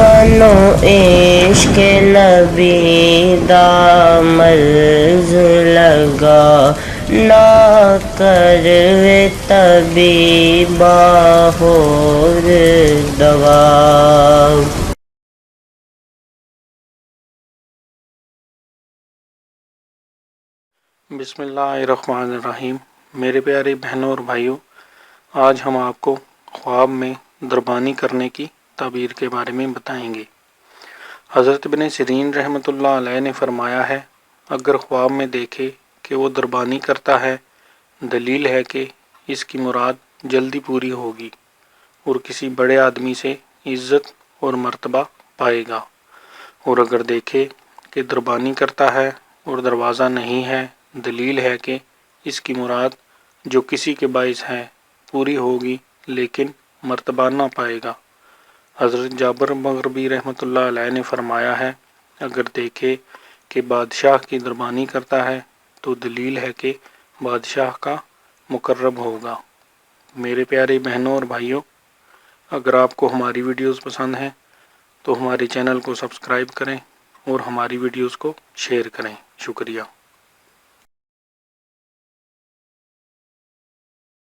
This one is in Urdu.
سانو عشق نبی دا مرض لگا، نہ کروے طبیبا ہور دوا۔ بسم اللہ الرحمن الرحیم۔ میرے پیارے بہنوں اور بھائیوں، آج ہم آپ کو خواب میں دربانی کرنے کی تعبیر کے بارے میں بتائیں گے۔ حضرت ابن سیرین رحمۃ اللہ علیہ نے فرمایا ہے، اگر خواب میں دیکھے کہ وہ دربانی کرتا ہے، دلیل ہے کہ اس کی مراد جلدی پوری ہوگی اور کسی بڑے آدمی سے عزت اور مرتبہ پائے گا، اور اگر دیکھے کہ دربانی کرتا ہے اور دروازہ نہیں ہے، دلیل ہے کہ اس کی مراد جو کسی کے باعث ہے پوری ہوگی لیکن مرتبہ نہ پائے گا۔ حضرت جابر مغربی رحمۃ اللہ علیہ نے فرمایا ہے، اگر دیکھے کہ بادشاہ کی دربانی کرتا ہے تو دلیل ہے کہ بادشاہ کا مقرب ہوگا۔ میرے پیارے بہنوں اور بھائیوں، اگر آپ کو ہماری ویڈیوز پسند ہیں تو ہمارے چینل کو سبسکرائب کریں اور ہماری ویڈیوز کو شیئر کریں۔ شکریہ۔